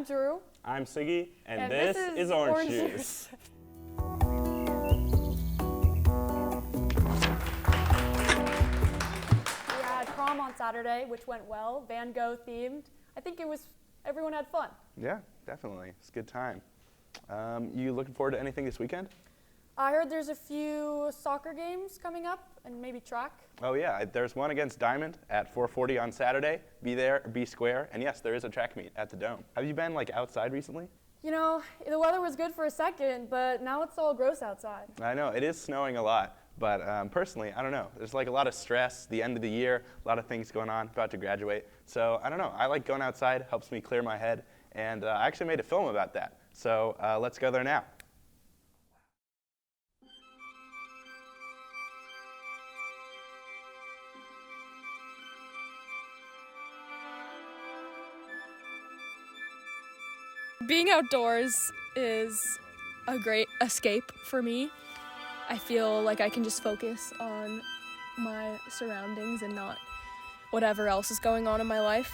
I'm Drew. I'm Siggy, and this is Orange Juice. We had prom on Saturday, which went well, Van Gogh themed. I think everyone had fun. Yeah, definitely. It's a good time. You looking forward to anything this weekend? I heard there's a few soccer games coming up and maybe track. Oh yeah, there's one against Diamond at 4:40 on Saturday. Be there, be square, and yes, there is a track meet at the Dome. Have you been outside recently? You know, the weather was good for a second, but now it's all gross outside. I know, it is snowing a lot, but personally, I don't know. There's a lot of stress, the end of the year, a lot of things going on, about to graduate. So I don't know, I like going outside, helps me clear my head, and I actually made a film about that. So let's go there now. Being outdoors is a great escape for me. I feel like I can just focus on my surroundings and not whatever else is going on in my life.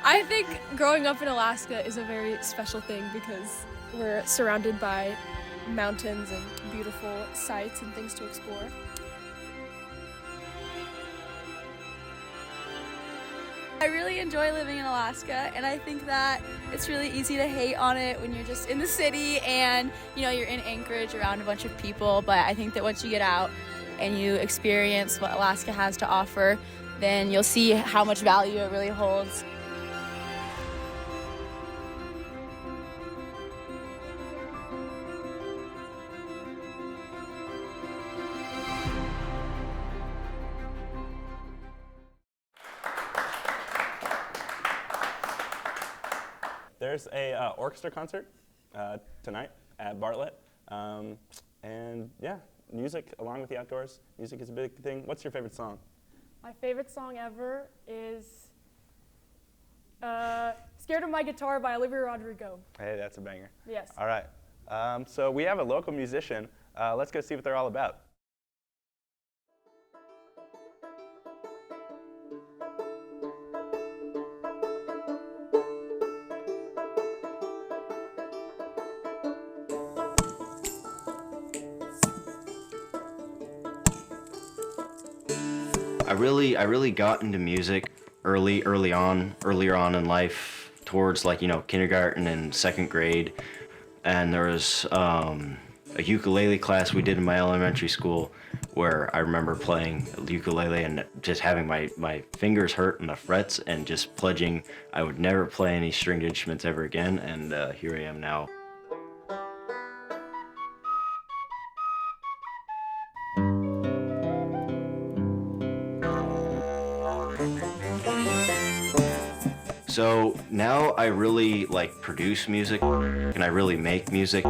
I think growing up in Alaska is a very special thing because we're surrounded by mountains and beautiful sights and things to explore. I really enjoy living in Alaska, and I think that it's really easy to hate on it when you're just in the city and you're in Anchorage around a bunch of people, but I think that once you get out and you experience what Alaska has to offer, then you'll see how much value it really holds. There's a orchestra concert tonight at Bartlett, and yeah, music along with the outdoors. Music is a big thing. What's your favorite song? My favorite song ever is Scared of My Guitar by Olivia Rodrigo. Hey, that's a banger. Yes. All right, so we have a local musician. Let's go see what they're all about. I really got into music earlier on in life, towards kindergarten and second grade, and there was a ukulele class we did in my elementary school where I remember playing ukulele and just having my fingers hurt on the frets and just pledging I would never play any stringed instruments ever again, and here I am now. So now I really produce music, and I really make music,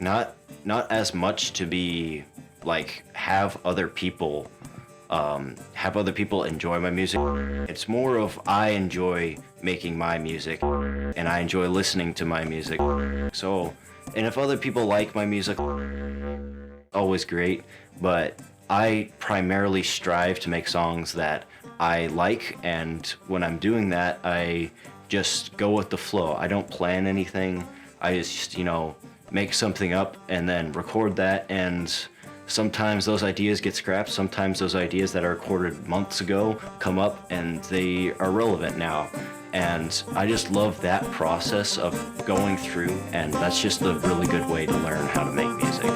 not as much to be have other people enjoy my music. It's more of I enjoy making my music, and I enjoy listening to my music. So, and if other people like my music, always great, but I primarily strive to make songs that I like, and when I'm doing that, I just go with the flow. I don't plan anything. I just, make something up and then record that, and sometimes those ideas get scrapped. Sometimes those ideas that are recorded months ago come up and they are relevant now. And I just love that process of going through, and that's just a really good way to learn how to make music.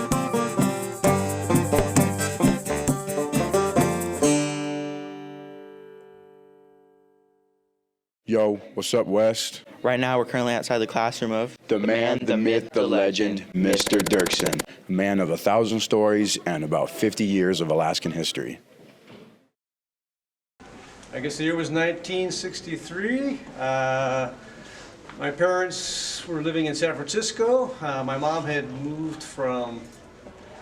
Yo, what's up, West? Right now, we're currently outside the classroom of The man, the myth, the legend, Mr. Dirksen, a man of 1,000 stories and about 50 years of Alaskan history. I guess the year was 1963. My parents were living in San Francisco. My mom had moved from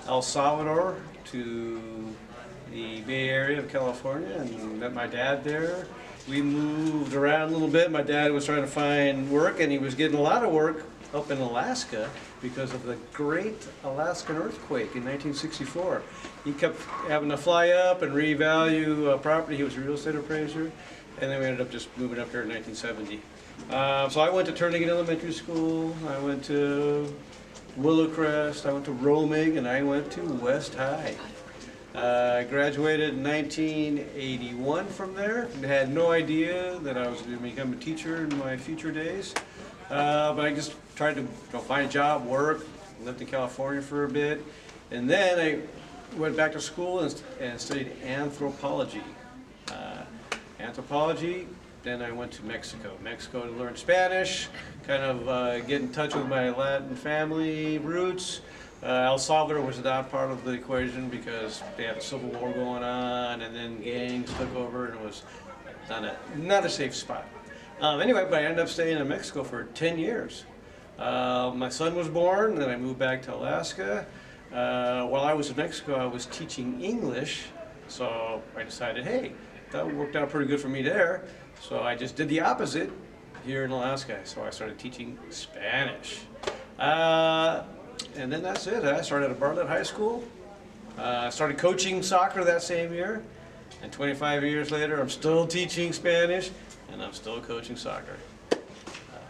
El Salvador to the Bay Area of California and met my dad there. We moved around a little bit. My dad was trying to find work, and he was getting a lot of work up in Alaska because of the Great Alaskan Earthquake in 1964. He kept having to fly up and revalue property. He was a real estate appraiser. and then we ended up just moving up here in 1970. So I went to Turnagain Elementary School, I went to Willowcrest, I went to Romig, and I went to West High. I graduated in 1981 from there. Had no idea that I was going to become a teacher in my future days. But I just tried to find a job, work, lived in California for a bit. And then I went back to school and studied anthropology. Then I went to Mexico to learn Spanish, kind of get in touch with my Latin family roots. El Salvador was not part of the equation because they had a civil war going on, and then gangs took over, and it was not a safe spot. Anyway, but I ended up staying in Mexico for 10 years. My son was born, then I moved back to Alaska. While I was in Mexico, I was teaching English, so I decided, hey, that worked out pretty good for me there. So I just did the opposite here in Alaska. So I started teaching Spanish. And then that's it. I started at Bartlett High School. I started coaching soccer that same year. And 25 years later, I'm still teaching Spanish, and I'm still coaching soccer.